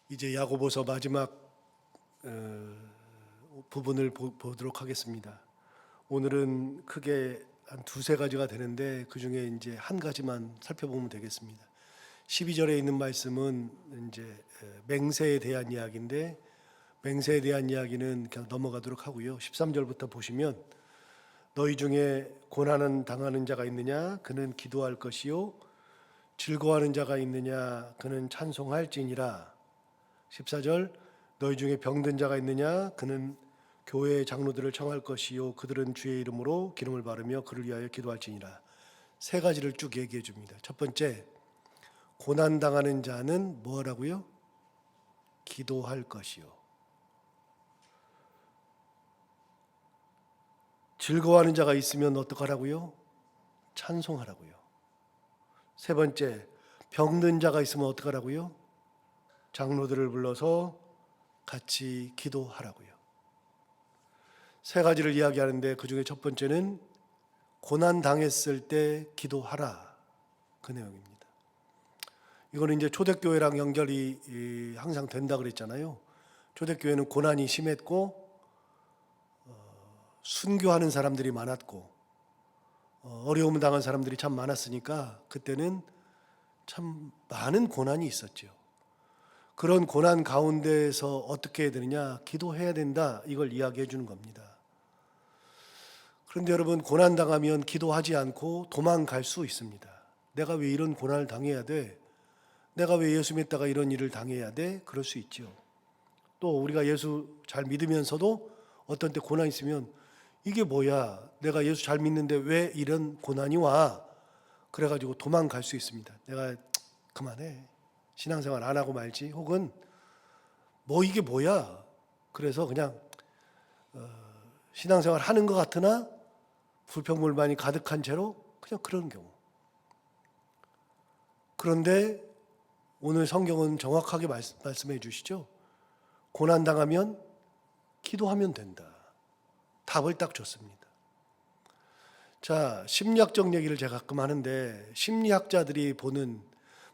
이제 야고보서 마지막 부분을 보도록 하겠습니다. 오늘은 크게 한 두세 가지가 되는데 그 중에 이제 한 가지만 살펴보면 되겠습니다. 12절에 있는 말씀은 이제 맹세에 대한 이야기인데, 맹세에 대한 이야기는 그냥 넘어가도록 하고요. 13절부터 보시면 너희 중에 고난은 당하는 자가 있느냐 그는 기도할 것이요 즐거워하는 자가 있느냐 그는 찬송할지니라. 14절 너희 중에 병든 자가 있느냐 그는 교회의 장로들을 청할 것이요 그들은 주의 이름으로 기름을 바르며 그를 위하여 기도할지니라. 세 가지를 쭉 얘기해 줍니다. 첫 번째, 고난 당하는 자는 뭐 하라고요? 기도할 것이요. 즐거워하는 자가 있으면 어떡하라고요? 찬송하라고요. 세 번째, 병든 자가 있으면 어떡하라고요? 장로들을 불러서 같이 기도하라고요. 세 가지를 이야기하는데 그 중에 첫 번째는 고난 당했을 때 기도하라, 그 내용입니다. 이거는 이제 초대교회랑 연결이 항상 된다 그랬잖아요. 초대교회는 고난이 심했고 순교하는 사람들이 많았고 어려움 당한 사람들이 참 많았으니까 그때는 참 많은 고난이 있었죠. 그런 고난 가운데에서 어떻게 해야 되느냐? 기도해야 된다. 이걸 이야기해 주는 겁니다. 그런데 여러분, 고난 당하면 기도하지 않고 도망갈 수 있습니다. 내가 왜 이런 고난을 당해야 돼? 내가 왜 예수 믿다가 이런 일을 당해야 돼? 그럴 수 있죠. 또 우리가 예수 잘 믿으면서도 어떤 때 고난 있으면 이게 뭐야? 내가 예수 잘 믿는데 왜 이런 고난이 와? 그래가지고 도망갈 수 있습니다. 내가 그만해. 신앙생활 안 하고 말지. 혹은 뭐 이게 뭐야? 그래서 그냥 신앙생활 하는 것 같으나 불평불만이 가득한 채로 그냥 그런 경우. 그런데 오늘 성경은 정확하게 말씀해 주시죠. 고난당하면 기도하면 된다. 답을 딱 줬습니다. 자, 심리학적 얘기를 제가 가끔 하는데 심리학자들이 보는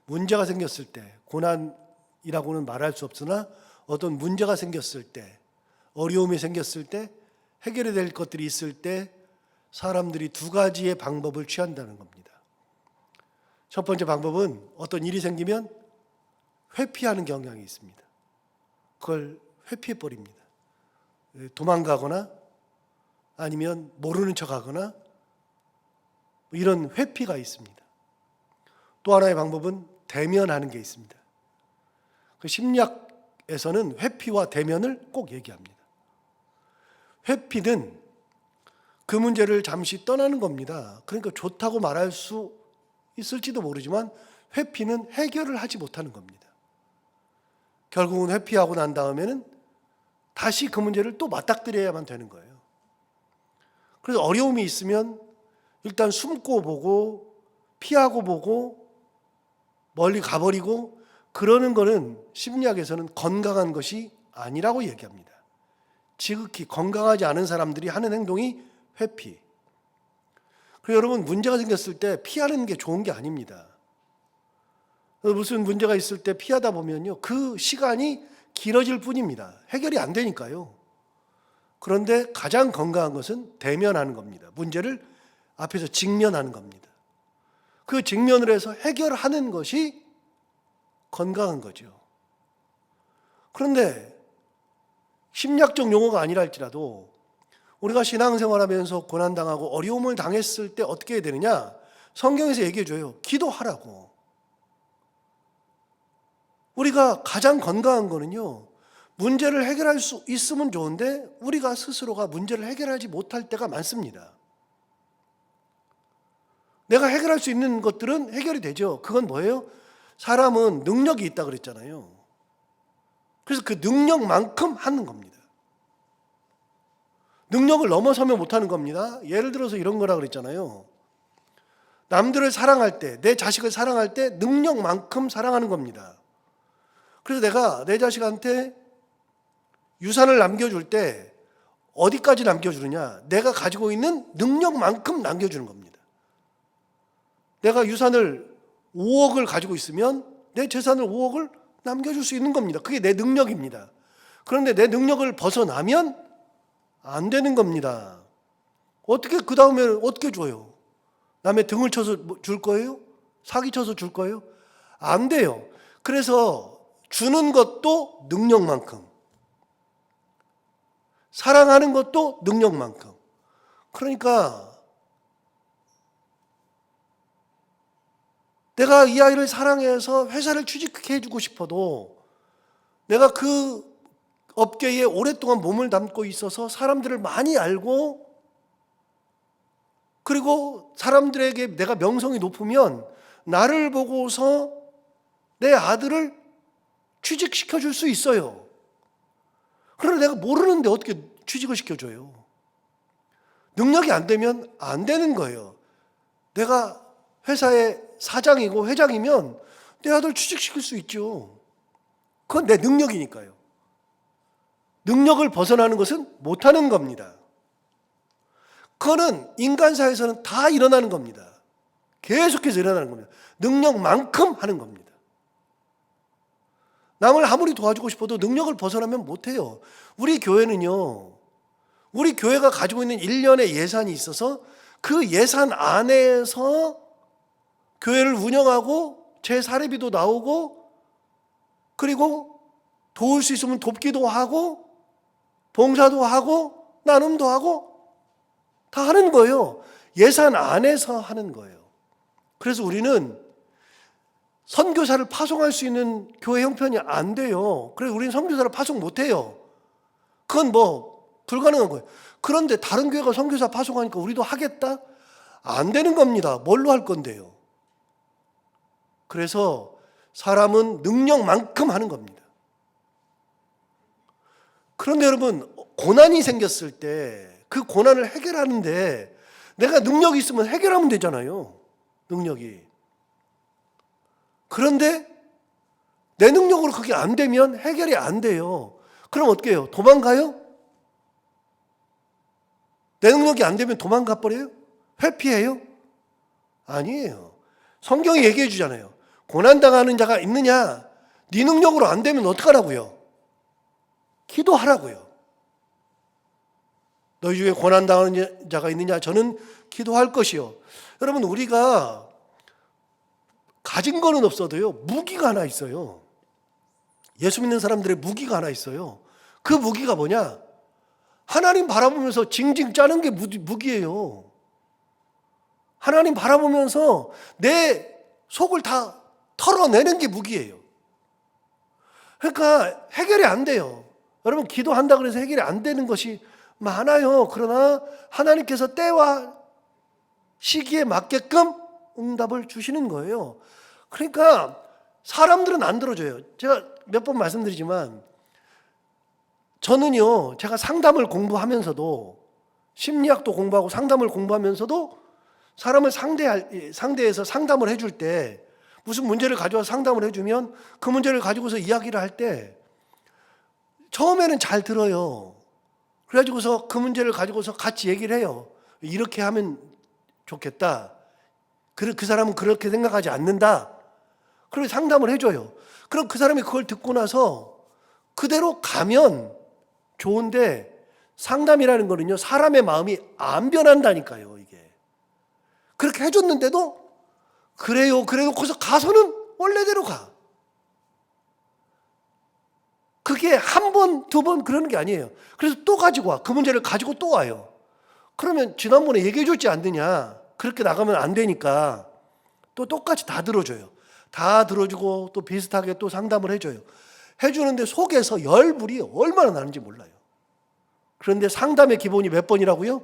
문제가 생겼을 때, 고난이라고는 말할 수 없으나 어떤 문제가 생겼을 때, 어려움이 생겼을 때, 해결해야 될 것들이 있을 때 사람들이 두 가지의 방법을 취한다는 겁니다. 첫 번째 방법은 어떤 일이 생기면 회피하는 경향이 있습니다. 그걸 회피해버립니다. 도망가거나 아니면 모르는 척하거나 이런 회피가 있습니다. 또 하나의 방법은 대면하는 게 있습니다. 그 심리학에서는 회피와 대면을 꼭 얘기합니다. 회피는 그 문제를 잠시 떠나는 겁니다. 그러니까 좋다고 말할 수 있을지도 모르지만 회피는 해결을 하지 못하는 겁니다. 결국은 회피하고 난 다음에는 다시 그 문제를 또 맞닥뜨려야만 되는 거예요. 그래서 어려움이 있으면 일단 숨고 보고 피하고 보고 멀리 가버리고 그러는 거는 심리학에서는 건강한 것이 아니라고 얘기합니다. 지극히 건강하지 않은 사람들이 하는 행동이 회피. 그래서 여러분, 문제가 생겼을 때 피하는 게 좋은 게 아닙니다. 무슨 문제가 있을 때 피하다 보면요, 그 시간이 길어질 뿐입니다. 해결이 안 되니까요. 그런데 가장 건강한 것은 대면하는 겁니다. 문제를 앞에서 직면하는 겁니다. 그 직면을 해서 해결하는 것이 건강한 거죠. 그런데 심리학적 용어가 아니라 할지라도 우리가 신앙생활하면서 고난당하고 어려움을 당했을 때 어떻게 해야 되느냐? 성경에서 얘기해 줘요. 기도하라고. 우리가 가장 건강한 거는요, 문제를 해결할 수 있으면 좋은데 우리가 스스로가 문제를 해결하지 못할 때가 많습니다. 내가 해결할 수 있는 것들은 해결이 되죠. 그건 뭐예요? 사람은 능력이 있다 그랬잖아요. 그래서 그 능력만큼 하는 겁니다. 능력을 넘어서면 못하는 겁니다. 예를 들어서 이런 거라 그랬잖아요. 남들을 사랑할 때, 내 자식을 사랑할 때 능력만큼 사랑하는 겁니다. 그래서 내가 내 자식한테 유산을 남겨줄 때 어디까지 남겨주느냐? 내가 가지고 있는 능력만큼 남겨주는 겁니다. 내가 유산을 5억을 가지고 있으면 내 재산을 5억을 남겨줄 수 있는 겁니다. 그게 내 능력입니다. 그런데 내 능력을 벗어나면 안 되는 겁니다. 어떻게 그 다음에 어떻게 줘요? 남의 등을 쳐서 줄 거예요? 사기 쳐서 줄 거예요? 안 돼요. 그래서 주는 것도 능력만큼, 사랑하는 것도 능력만큼. 그러니까 내가 이 아이를 사랑해서 회사를 취직해 주고 싶어도 내가 그 업계에 오랫동안 몸을 담고 있어서 사람들을 많이 알고, 그리고 사람들에게 내가 명성이 높으면 나를 보고서 내 아들을 취직시켜 줄 수 있어요. 그러나 내가 모르는데 어떻게 취직을 시켜줘요? 능력이 안 되면 안 되는 거예요. 내가 회사의 사장이고 회장이면 내 아들 취직시킬 수 있죠. 그건 내 능력이니까요. 능력을 벗어나는 것은 못하는 겁니다. 그거는 인간사에서는 다 일어나는 겁니다. 계속해서 일어나는 겁니다. 능력만큼 하는 겁니다. 남을 아무리 도와주고 싶어도 능력을 벗어나면 못해요. 우리 교회는요, 우리 교회가 가지고 있는 1년의 예산이 있어서 그 예산 안에서 교회를 운영하고 제 사례비도 나오고, 그리고 도울 수 있으면 돕기도 하고 봉사도 하고 나눔도 하고 다 하는 거예요. 예산 안에서 하는 거예요. 그래서 우리는 선교사를 파송할 수 있는 교회 형편이 안 돼요. 그래서 우리는 선교사를 파송 못 해요. 그건 불가능한 거예요. 그런데 다른 교회가 선교사 파송하니까 우리도 하겠다? 안 되는 겁니다. 뭘로 할 건데요? 그래서 사람은 능력만큼 하는 겁니다. 그런데 여러분, 고난이 생겼을 때 그 고난을 해결하는데 내가 능력이 있으면 해결하면 되잖아요. 능력이. 그런데 내 능력으로 그게 안 되면 해결이 안 돼요. 그럼 어떻게 해요? 도망가요? 내 능력이 안 되면 도망가 버려요? 회피해요? 아니에요. 성경이 얘기해 주잖아요. 고난당하는 자가 있느냐? 네 능력으로 안 되면 어떡하라고요? 기도하라고요. 너희 중에 고난당하는 자가 있느냐? 저는 기도할 것이요. 여러분, 우리가 가진 거는 없어도요, 무기가 하나 있어요. 예수 믿는 사람들의 무기가 하나 있어요. 그 무기가 뭐냐? 하나님 바라보면서 징징 짜는 게 무기예요. 하나님 바라보면서 내 속을 다 털어내는 게 무기예요. 그러니까 해결이 안 돼요. 여러분, 기도한다 그래서 해결이 안 되는 것이 많아요. 그러나 하나님께서 때와 시기에 맞게끔 응답을 주시는 거예요. 그러니까 사람들은 안 들어줘요. 제가 몇 번 말씀드리지만 저는요, 제가 상담을 공부하면서도, 심리학도 공부하고 상담을 공부하면서도 사람을 상대해서 상담을 해줄 때, 무슨 문제를 가져와서 상담을 해주면 그 문제를 가지고서 이야기를 할 때 처음에는 잘 들어요. 그래가지고서 그 문제를 가지고서 같이 얘기를 해요. 이렇게 하면 좋겠다. 그 사람은 그렇게 생각하지 않는다. 그리고 상담을 해줘요. 그럼 그 사람이 그걸 듣고 나서 그대로 가면 좋은데, 상담이라는 거는요, 사람의 마음이 안 변한다니까요, 이게. 그렇게 해줬는데도 그래요, 그래놓고서 가서는 원래대로 가. 그게 한 번, 두 번 그러는 게 아니에요. 그래서 또 가지고 와. 그 문제를 가지고 또 와요. 그러면 지난번에 얘기해 줬지 않느냐. 그렇게 나가면 안 되니까 또 똑같이 다 들어줘요. 다 들어주고 또 비슷하게 또 상담을 해줘요. 해주는데 속에서 열불이 얼마나 나는지 몰라요. 그런데 상담의 기본이 몇 번이라고요?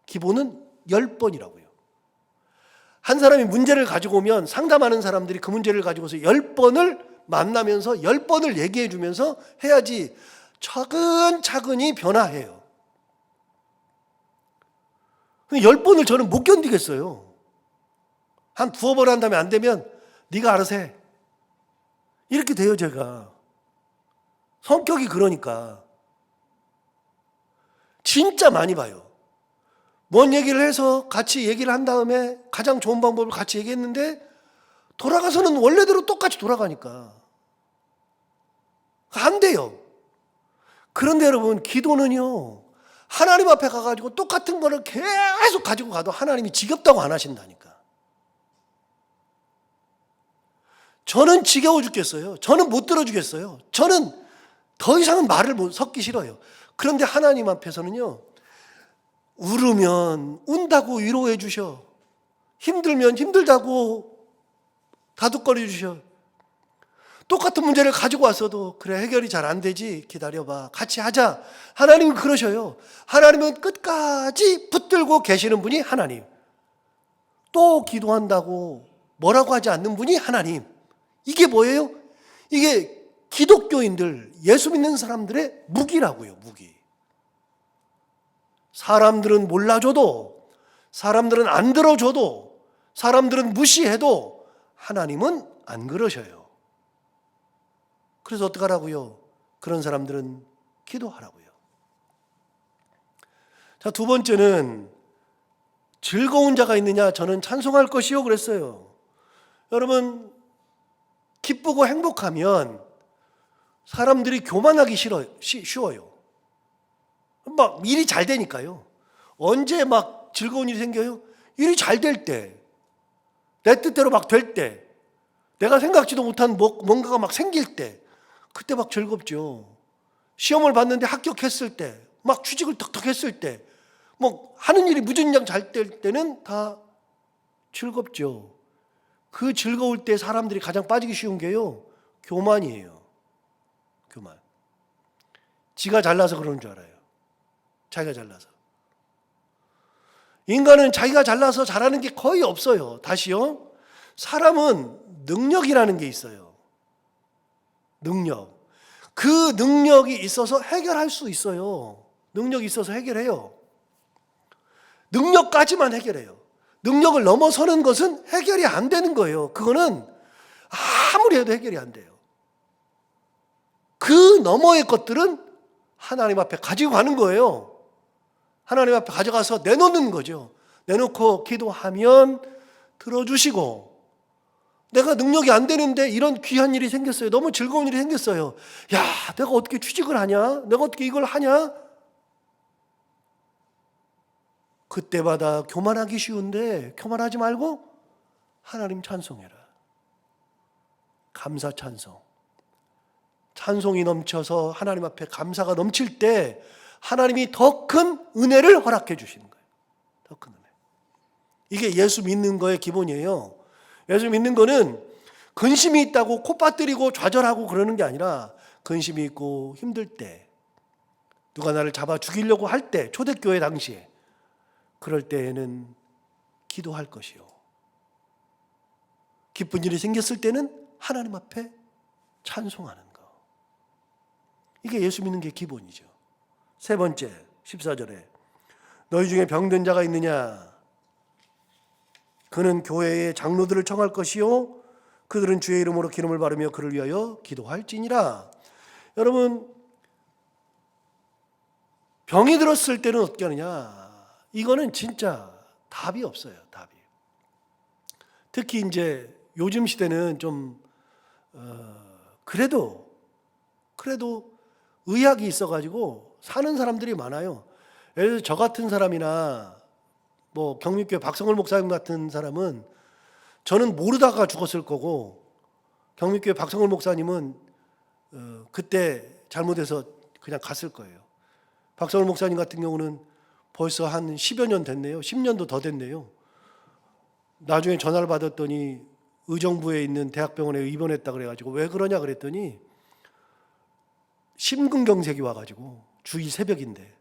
기본은 10번이라고요. 한 사람이 문제를 가지고 오면 상담하는 사람들이 그 문제를 가지고서 10번을 만나면서 10번을 얘기해 주면서 해야지 차근차근히 변화해요. 10번을 저는 못 견디겠어요. 한 2번 한 다음에 안 되면 네가 알아서 해. 이렇게 돼요, 제가. 성격이 그러니까. 진짜 많이 봐요. 뭔 얘기를 해서 같이 얘기를 한 다음에 가장 좋은 방법을 같이 얘기했는데 돌아가서는 원래대로 똑같이 돌아가니까. 안 돼요. 그런데 여러분, 기도는요, 하나님 앞에 가가지고 똑같은 거를 계속 가지고 가도 하나님이 지겹다고 안 하신다니까. 저는 지겨워 죽겠어요. 저는 못 들어주겠어요. 저는 더 이상은 말을 섞기 싫어요. 그런데 하나님 앞에서는요, 울으면 운다고 위로해 주셔. 힘들면 힘들다고 다독거려 주셔. 똑같은 문제를 가지고 왔어도 그래, 해결이 잘 안 되지, 기다려봐, 같이 하자. 하나님은 그러셔요. 하나님은 끝까지 붙들고 계시는 분이 하나님. 또 기도한다고 뭐라고 하지 않는 분이 하나님. 이게 뭐예요? 이게 기독교인들, 예수 믿는 사람들의 무기라고요. 무기. 사람들은 몰라줘도, 사람들은 안 들어줘도, 사람들은 무시해도 하나님은 안 그러셔요. 그래서 어떡하라고요? 그런 사람들은 기도하라고요. 자, 두 번째는 즐거운 자가 있느냐? 저는 찬송할 것이요 그랬어요. 여러분, 기쁘고 행복하면 사람들이 교만하기 쉬워요. 막 일이 잘 되니까요. 언제 막 즐거운 일이 생겨요? 일이 잘 될 때, 내 뜻대로 막 될 때, 내가 생각지도 못한 뭔가가 막 생길 때, 그때 막 즐겁죠. 시험을 봤는데 합격했을 때, 막 취직을 턱턱 했을 때, 뭐 하는 일이 무진장 잘 될 때는 다 즐겁죠. 그 즐거울 때 사람들이 가장 빠지기 쉬운 게요, 교만이에요. 교만. 지가 잘나서 그러는 줄 알아요. 자기가 잘나서. 인간은 자기가 잘나서 잘하는 게 거의 없어요. 다시요. 사람은 능력이라는 게 있어요. 능력. 그 능력이 있어서 해결할 수 있어요. 능력이 있어서 해결해요. 능력까지만 해결해요. 능력을 넘어서는 것은 해결이 안 되는 거예요. 그거는 아무리 해도 해결이 안 돼요. 그 너머의 것들은 하나님 앞에 가지고 가는 거예요. 하나님 앞에 가져가서 내놓는 거죠. 내놓고 기도하면 들어주시고, 내가 능력이 안 되는데 이런 귀한 일이 생겼어요. 너무 즐거운 일이 생겼어요. 야, 내가 어떻게 취직을 하냐? 내가 어떻게 이걸 하냐? 그때마다 교만하기 쉬운데 교만하지 말고 하나님 찬송해라. 감사 찬송. 찬송이 넘쳐서 하나님 앞에 감사가 넘칠 때 하나님이 더 큰 은혜를 허락해 주시는 거예요. 더 큰 은혜. 이게 예수 믿는 거의 기본이에요. 예수 믿는 거는 근심이 있다고 코 빠뜨리고 좌절하고 그러는 게 아니라, 근심이 있고 힘들 때, 누가 나를 잡아 죽이려고 할 때, 초대교회 당시에 그럴 때에는 기도할 것이요. 기쁜 일이 생겼을 때는 하나님 앞에 찬송하는 거. 이게 예수 믿는 게 기본이죠. 세 번째, 14절에 너희 중에 병든 자가 있느냐? 그는 교회의 장로들을 청할 것이요 그들은 주의 이름으로 기름을 바르며 그를 위하여 기도할지니라. 여러분, 병이 들었을 때는 어떻게 하느냐? 이거는 진짜 답이 없어요. 답이. 특히 이제 요즘 시대는 좀 그래도 의학이 있어가지고 사는 사람들이 많아요. 예를 들어 저 같은 사람이나 뭐 경민교회 박성월 목사님 같은 사람은 저는 모르다가 죽었을 거고, 경민교회 박성월 목사님은 그때 잘못해서 그냥 갔을 거예요. 박성월 목사님 같은 경우는 벌써 한 10여 년 됐네요. 10년도 더 됐네요. 나중에 전화를 받았더니 의정부에 있는 대학병원에 입원했다 그래가지고 왜 그러냐 그랬더니 심근경색이 와가지고, 주일 새벽인데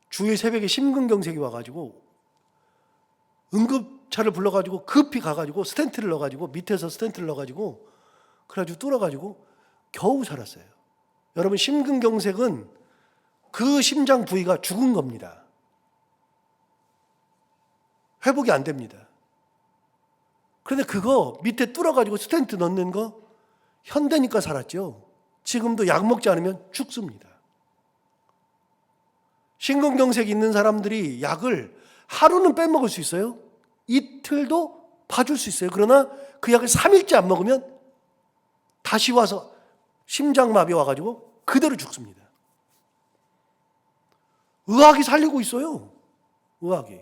주일 새벽에 심근경색이 와가지고 응급차를 불러가지고 급히 가가지고 스텐트를 넣어가지고, 밑에서 스텐트를 넣어가지고 그래가지고 뚫어가지고 겨우 살았어요. 여러분, 심근경색은 그 심장 부위가 죽은 겁니다. 회복이 안 됩니다. 그런데 그거 밑에 뚫어가지고 스텐트 넣는 거 현대니까 살았죠. 지금도 약 먹지 않으면 죽습니다. 심근경색이 있는 사람들이 약을 하루는 빼먹을 수 있어요. 이틀도 봐줄 수 있어요. 그러나 그 약을 3일째 안 먹으면 다시 와서 심장마비 와가지고 그대로 죽습니다. 의학이 살리고 있어요. 의학이.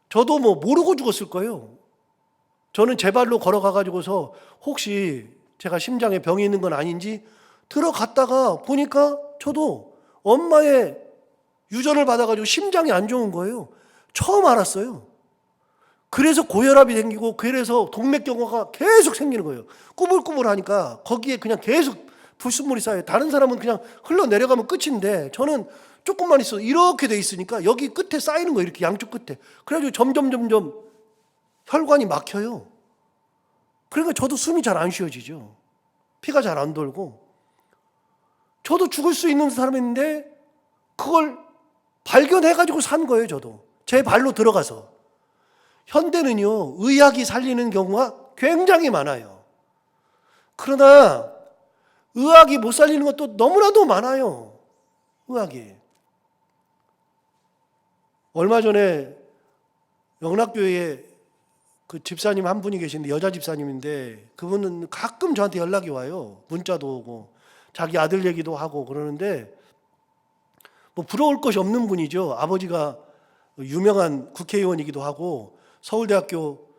저도 뭐 모르고 죽었을 거예요. 저는 제 발로 걸어가가지고서 혹시 제가 심장에 병이 있는 건 아닌지 들어갔다가 보니까 저도 엄마의 유전을 받아가지고 심장이 안 좋은 거예요. 처음 알았어요. 그래서 고혈압이 생기고 그래서 동맥경화가 계속 생기는 거예요. 꾸물꾸물하니까 거기에 그냥 계속 불순물이 쌓여요. 다른 사람은 그냥 흘러내려가면 끝인데 저는 조금만 있어 이렇게 돼 있으니까 여기 끝에 쌓이는 거예요. 이렇게 양쪽 끝에. 그래가지고 점점 혈관이 막혀요. 그러니까 저도 숨이 잘 안 쉬어지죠. 피가 잘 안 돌고. 저도 죽을 수 있는 사람인데 그걸 발견해가지고 산 거예요. 저도 제 발로 들어가서. 현대는요 의학이 살리는 경우가 굉장히 많아요. 그러나 의학이 못 살리는 것도 너무나도 많아요. 의학이. 얼마 전에 영락교회에 그 집사님 한 분이 계신데 여자 집사님인데 그분은 가끔 저한테 연락이 와요. 문자도 오고 자기 아들 얘기도 하고 그러는데 뭐 부러울 것이 없는 분이죠. 아버지가 유명한 국회의원이기도 하고 서울대학교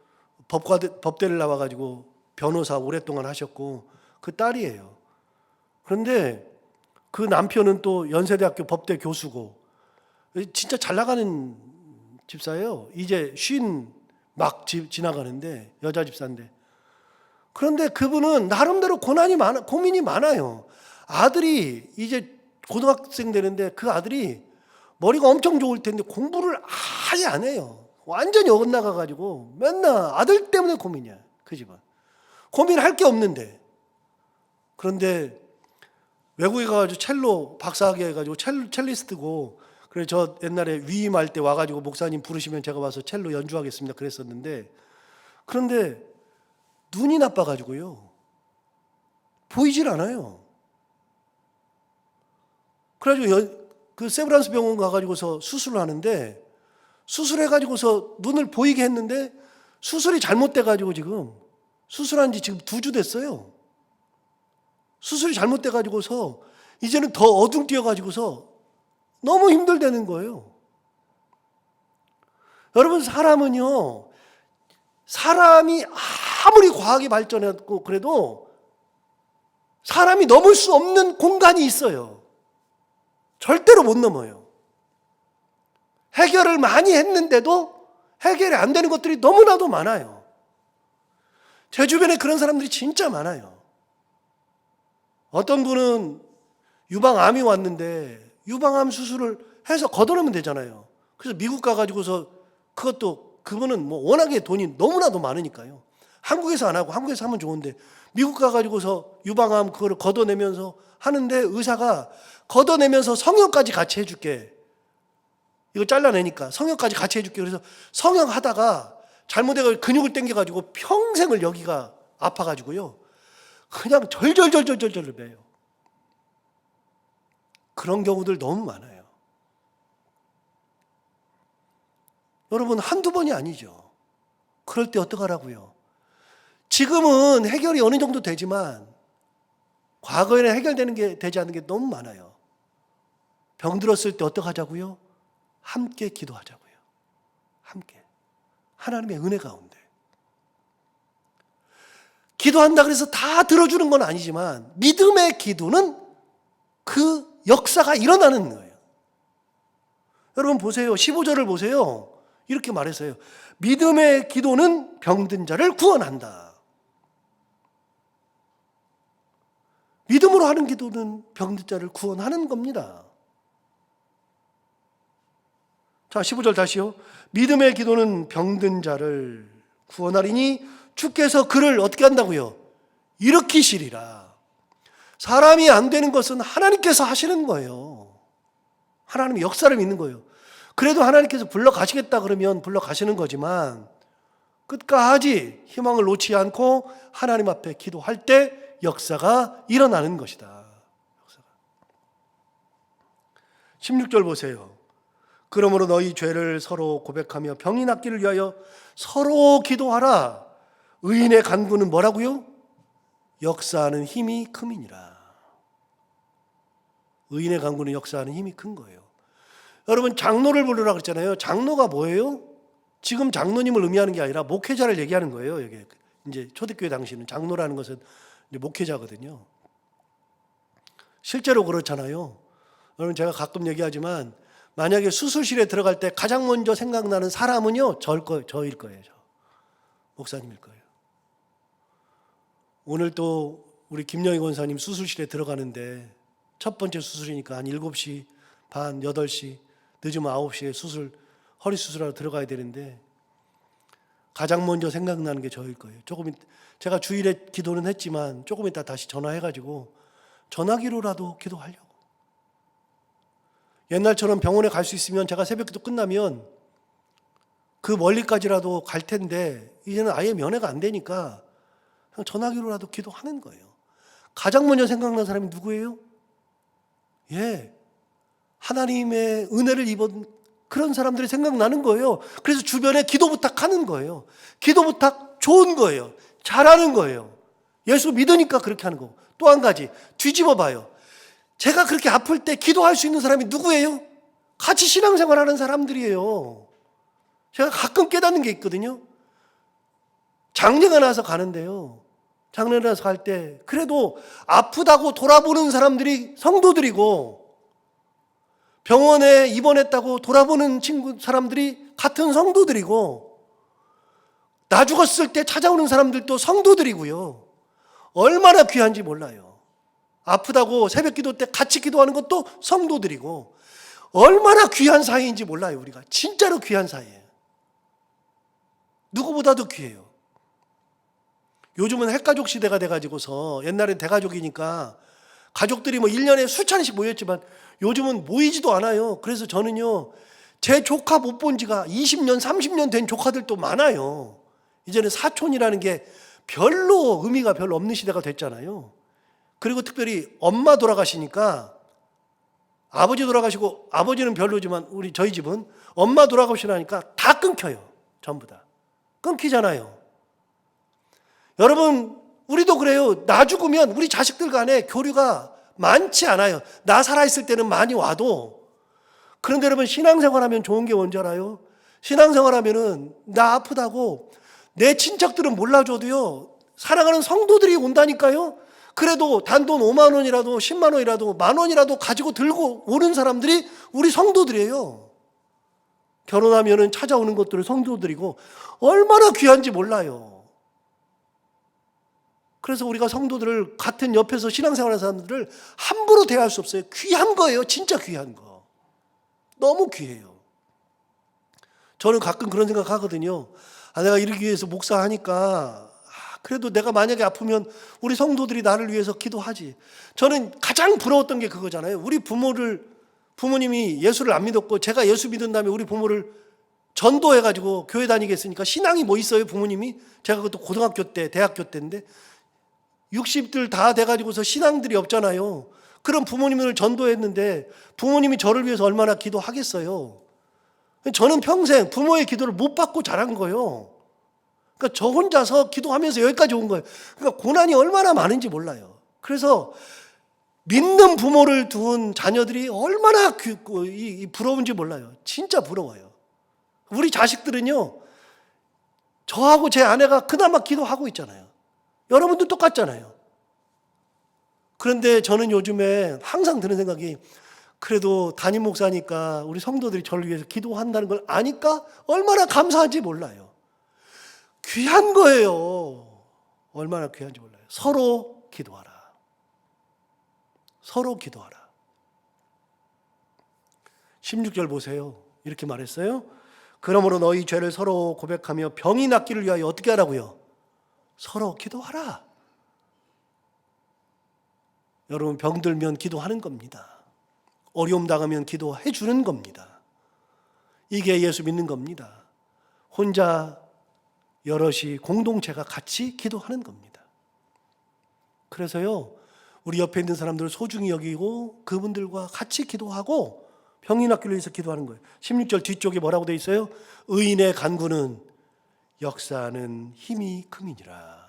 법대를 나와가지고 변호사 오랫동안 하셨고 그 딸이에요. 그런데 그 남편은 또 연세대학교 법대 교수고 진짜 잘 나가는 집사예요. 이제 막 지나가는데 여자 집사인데. 그런데 그분은 나름대로 고민이 많아요. 아들이 이제 고등학생 되는데 그 아들이 머리가 엄청 좋을 텐데 공부를 아예 안 해요. 완전히 엇나가가지고 맨날 아들 때문에 고민이야. 그 집은. 고민할 게 없는데. 그런데 외국에 가가지고 첼로 박사학위 해가지고 첼리스트고 그래 저 옛날에 위임할 때 와가지고 목사님 부르시면 제가 와서 첼로 연주하겠습니다 그랬었는데 그런데 눈이 나빠가지고요 보이질 않아요. 그래가지고 그 세브란스 병원 가가지고서 수술을 하는데 수술해가지고서 눈을 보이게 했는데 수술이 잘못돼가지고 지금 수술한 지 지금 2주 됐어요. 수술이 잘못돼가지고서 이제는 더 어둥뛰어가지고서 너무 힘들다는 거예요. 여러분 사람은요 사람이 아무리 과학이 발전했고 그래도 사람이 넘을 수 없는 공간이 있어요. 절대로 못 넘어요. 해결을 많이 했는데도 해결이 안 되는 것들이 너무나도 많아요. 제 주변에 그런 사람들이 진짜 많아요. 어떤 분은 유방암이 왔는데 유방암 수술을 해서 걷어내면 되잖아요. 그래서 미국 가가지고서 그것도 그분은 뭐 워낙에 돈이 너무나도 많으니까요. 한국에서 안 하고 한국에서 하면 좋은데 미국 가가지고서 유방암 그거를 걷어내면서 하는데 의사가 걷어내면서 성형까지 같이 해줄게. 이거 잘라내니까 성형까지 같이 해줄게. 그래서 성형하다가 잘못해가지고 근육을 당겨가지고 평생을 여기가 아파가지고요. 그냥 절절절절절절 매요. 그런 경우들 너무 많아요. 여러분 한두 번이 아니죠. 그럴 때 어떡하라고요? 지금은 해결이 어느 정도 되지만 과거에는 해결되는 게 되지 않는 게 너무 많아요. 병 들었을 때 어떡하자고요? 함께 기도하자고요. 함께. 하나님의 은혜 가운데. 기도한다 그래서 다 들어주는 건 아니지만 믿음의 기도는 그 역사가 일어나는 거예요. 여러분 보세요. 15절을 보세요. 이렇게 말했어요. 믿음의 기도는 병든 자를 구원한다. 믿음으로 하는 기도는 병든 자를 구원하는 겁니다. 자, 15절 다시요. 믿음의 기도는 병든 자를 구원하리니 주께서 그를 어떻게 한다고요? 일으키시리라. 사람이 안 되는 것은 하나님께서 하시는 거예요. 하나님의 역사를 믿는 거예요. 그래도 하나님께서 불러가시겠다 그러면 불러가시는 거지만 끝까지 희망을 놓지 않고 하나님 앞에 기도할 때 역사가 일어나는 것이다. 16절 보세요. 그러므로 너희 죄를 서로 고백하며 병이 낫기를 위하여 서로 기도하라. 의인의 간구는 뭐라고요? 역사하는 힘이 큼이니라. 의인의 간구는 역사하는 힘이 큰 거예요. 여러분, 장로를 부르라 그랬잖아요. 장로가 뭐예요? 지금 장로님을 의미하는 게 아니라 목회자를 얘기하는 거예요. 이게 이제 초대교회 당시는 장로라는 것은 이제 목회자거든요. 실제로 그렇잖아요. 여러분, 제가 가끔 얘기하지만 만약에 수술실에 들어갈 때 가장 먼저 생각나는 사람은요, 저일 거예요. 목사님일 거예요. 오늘 또 우리 김영희 권사님 수술실에 들어가는데 첫 번째 수술이니까 한 7시 반, 8시, 늦으면 9시에 허리 수술하러 들어가야 되는데 가장 먼저 생각나는 게 저일 거예요. 제가 주일에 기도는 했지만 조금 이따 다시 전화해가지고 전화기로라도 기도하려고. 옛날처럼 병원에 갈 수 있으면 제가 새벽기도 끝나면 그 멀리까지라도 갈 텐데 이제는 아예 면회가 안 되니까 그냥 전화기로라도 기도하는 거예요. 가장 먼저 생각나는 사람이 누구예요? 하나님의 은혜를 입은 그런 사람들이 생각나는 거예요. 그래서 주변에 기도 부탁하는 거예요. 기도 부탁 좋은 거예요. 잘하는 거예요. 예수 믿으니까 그렇게 하는 거고. 또 한 가지 뒤집어 봐요. 제가 그렇게 아플 때 기도할 수 있는 사람이 누구예요? 같이 신앙생활하는 사람들이에요. 제가 가끔 깨닫는 게 있거든요. 장례가 나서 가는데요. 장례가 나서 갈 때 그래도 아프다고 돌아보는 사람들이 성도들이고 병원에 입원했다고 돌아보는 사람들이 같은 성도들이고 나 죽었을 때 찾아오는 사람들도 성도들이고요. 얼마나 귀한지 몰라요. 아프다고 새벽 기도 때 같이 기도하는 것도 성도들이고 얼마나 귀한 사이인지 몰라요. 우리가 진짜로 귀한 사이예요. 누구보다도 귀해요. 요즘은 핵가족 시대가 돼가지고서 옛날엔 대가족이니까 가족들이 1년에 수차례씩 모였지만 요즘은 모이지도 않아요. 그래서 저는요, 제 조카 못 본 지가 20년, 30년 된 조카들도 많아요. 이제는 사촌이라는 게 별로 의미가 별로 없는 시대가 됐잖아요. 그리고 특별히 엄마 돌아가시니까 아버지 돌아가시고 아버지는 별로지만 저희 집은 엄마 돌아가시라니까 다 끊겨요. 전부 다. 끊기잖아요. 여러분, 우리도 그래요. 나 죽으면 우리 자식들 간에 교류가 많지 않아요. 나 살아있을 때는 많이 와도. 그런데 여러분, 신앙생활하면 좋은 게 뭔지 알아요? 신앙생활하면은 나 아프다고 내 친척들은 몰라줘도요, 사랑하는 성도들이 온다니까요. 그래도 단돈 5만 원이라도 10만 원이라도 만 원이라도 가지고 들고 오는 사람들이 우리 성도들이에요. 결혼하면은 찾아오는 것들은 성도들이고 얼마나 귀한지 몰라요. 그래서 우리가 성도들을 같은 옆에서 신앙생활하는 사람들을 함부로 대할 수 없어요. 귀한 거예요. 진짜 귀한 거. 너무 귀해요. 저는 가끔 그런 생각 하거든요. 내가 이러기 위해서 목사하니까 그래도 내가 만약에 아프면 우리 성도들이 나를 위해서 기도하지. 저는 가장 부러웠던 게 그거잖아요. 우리 부모님이 예수를 안 믿었고 제가 예수 믿은 다음에 우리 부모를 전도해가지고 교회 다니게 했으니까 신앙이 뭐 있어요, 부모님이? 제가 그것도 고등학교 때, 대학교 때인데 60들 다 돼가지고서 신앙들이 없잖아요. 그런 부모님을 전도했는데 부모님이 저를 위해서 얼마나 기도하겠어요. 저는 평생 부모의 기도를 못 받고 자란 거예요. 그러니까 저 혼자서 기도하면서 여기까지 온 거예요. 그러니까 고난이 얼마나 많은지 몰라요. 그래서 믿는 부모를 둔 자녀들이 얼마나 부러운지 몰라요. 진짜 부러워요. 우리 자식들은요, 저하고 제 아내가 그나마 기도하고 있잖아요. 여러분도 똑같잖아요. 그런데 저는 요즘에 항상 드는 생각이 그래도 담임 목사니까 우리 성도들이 저를 위해서 기도한다는 걸 아니까 얼마나 감사한지 몰라요. 귀한 거예요. 얼마나 귀한지 몰라요. 서로 기도하라. 서로 기도하라. 16절 보세요. 이렇게 말했어요. 그러므로 너희 죄를 서로 고백하며 병이 낫기를 위하여 어떻게 하라고요? 서로 기도하라. 여러분, 병들면 기도하는 겁니다. 어려움 당하면 기도해 주는 겁니다. 이게 예수 믿는 겁니다. 혼자 여럿이 공동체가 같이 기도하는 겁니다. 그래서요, 우리 옆에 있는 사람들을 소중히 여기고 그분들과 같이 기도하고 병이 낫기를 위해서 기도하는 거예요. 16절 뒤쪽에 뭐라고 되어 있어요? 의인의 간구는 역사하는 힘이 큼이니라.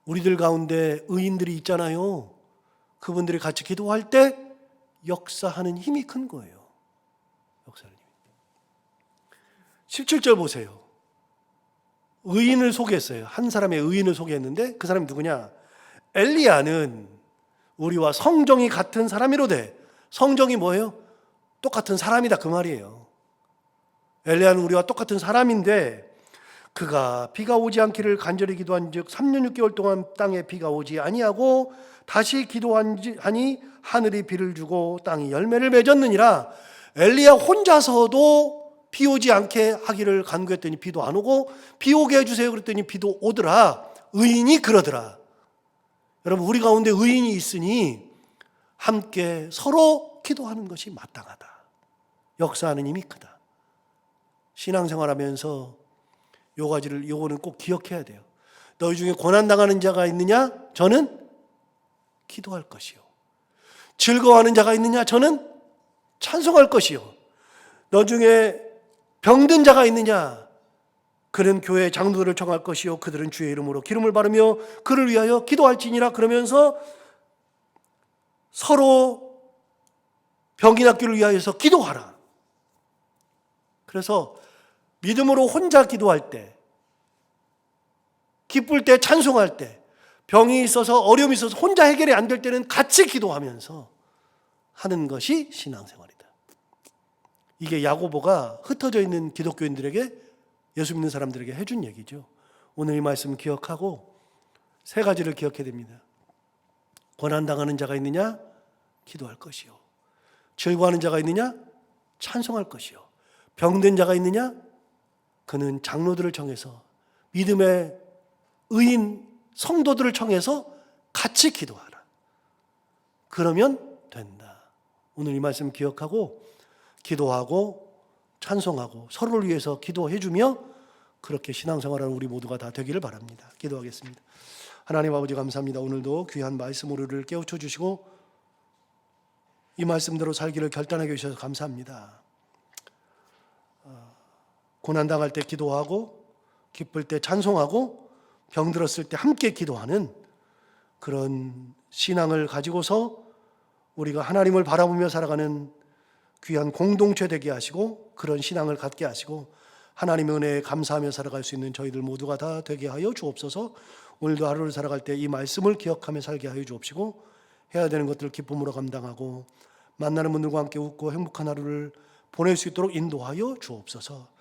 우리들 가운데 의인들이 있잖아요. 그분들이 같이 기도할 때 역사하는 힘이 큰 거예요. 역사하는 힘. 17절 보세요. 의인을 소개했어요. 한 사람의 의인을 소개했는데 그 사람이 누구냐? 엘리야는 우리와 성정이 같은 사람이로되. 성정이 뭐예요? 똑같은 사람이다 그 말이에요. 엘리야는 우리와 똑같은 사람인데 그가 비가 오지 않기를 간절히 기도한즉 3년 6개월 동안 땅에 비가 오지 아니하고 다시 기도하니 하늘이 비를 주고 땅이 열매를 맺었느니라. 엘리야 혼자서도 비 오지 않게 하기를 간구했더니 비도 안 오고 비 오게 해주세요 그랬더니 비도 오더라. 의인이 그러더라. 여러분 우리 가운데 의인이 있으니 함께 서로 기도하는 것이 마땅하다. 역사하는 힘이 크다. 신앙생활하면서 요거는 꼭 기억해야 돼요. 너희 중에 고난당하는 자가 있느냐? 저는 기도할 것이요. 즐거워하는 자가 있느냐? 저는 찬송할 것이요. 너 중에 병든 자가 있느냐? 그는 교회 장로들을 청할 것이요. 그들은 주의 이름으로 기름을 바르며 그를 위하여 기도할지니라. 그러면서 서로 병이 낫기를 위하여서 기도하라. 그래서 믿음으로 혼자 기도할 때, 기쁠 때, 찬송할 때, 병이 있어서 어려움이 있어서 혼자 해결이 안 될 때는 같이 기도하면서 하는 것이 신앙생활이다. 이게 야고보가 흩어져 있는 기독교인들에게, 예수 믿는 사람들에게 해준 얘기죠. 오늘 이 말씀을 기억하고 세 가지를 기억해야 됩니다. 고난당하는 자가 있느냐? 기도할 것이요. 즐거워하는 자가 있느냐? 찬송할 것이요. 병든 자가 있느냐? 그는 장로들을 청해서 믿음의 의인 성도들을 청해서 같이 기도하라. 그러면 된다. 오늘 이 말씀 기억하고 기도하고 찬송하고 서로를 위해서 기도해주며 그렇게 신앙생활하는 우리 모두가 다 되기를 바랍니다. 기도하겠습니다. 하나님 아버지 감사합니다. 오늘도 귀한 말씀으로 우리를 깨우쳐 주시고 이 말씀대로 살기를 결단하게 해주셔서 감사합니다. 고난당할 때 기도하고 기쁠 때 찬송하고 병들었을 때 함께 기도하는 그런 신앙을 가지고서 우리가 하나님을 바라보며 살아가는 귀한 공동체 되게 하시고 그런 신앙을 갖게 하시고 하나님의 은혜에 감사하며 살아갈 수 있는 저희들 모두가 다 되게 하여 주옵소서. 오늘도 하루를 살아갈 때 이 말씀을 기억하며 살게 하여 주옵시고 해야 되는 것들을 기쁨으로 감당하고 만나는 분들과 함께 웃고 행복한 하루를 보낼 수 있도록 인도하여 주옵소서.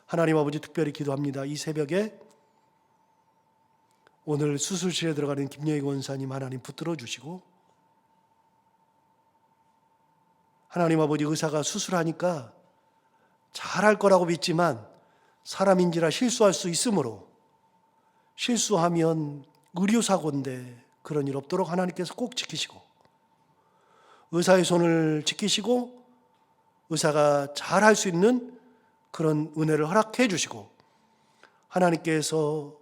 하나님 아버지 특별히 기도합니다. 이 새벽에 오늘 수술실에 들어가는 김여희 원사님 하나님 붙들어 주시고 하나님 아버지 의사가 수술하니까 잘할 거라고 믿지만 사람인지라 실수할 수 있으므로 실수하면 의료사고인데 그런 일 없도록 하나님께서 꼭 지키시고 의사의 손을 지키시고 의사가 잘할 수 있는 그런 은혜를 허락해 주시고 하나님께서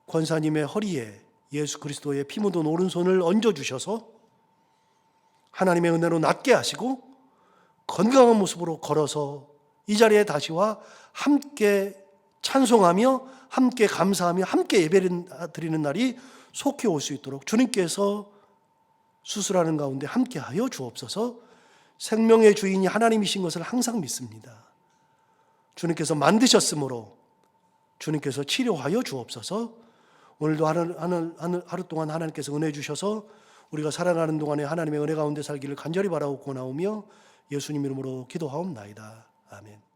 권사님의 허리에 예수 그리스도의 피 묻은 오른손을 얹어 주셔서 하나님의 은혜로 낫게 하시고 건강한 모습으로 걸어서 이 자리에 다시 와 함께 찬송하며 함께 감사하며 함께 예배를 드리는 날이 속히 올 수 있도록 주님께서 수술하는 가운데 함께 하여 주옵소서. 생명의 주인이 하나님이신 것을 항상 믿습니다. 주님께서 만드셨으므로 주님께서 치료하여 주옵소서. 오늘도 하루 동안 하나님께서 은혜 주셔서 우리가 살아가는 동안에 하나님의 은혜 가운데 살기를 간절히 바라고 나오며 예수님 이름으로 기도하옵나이다. 아멘.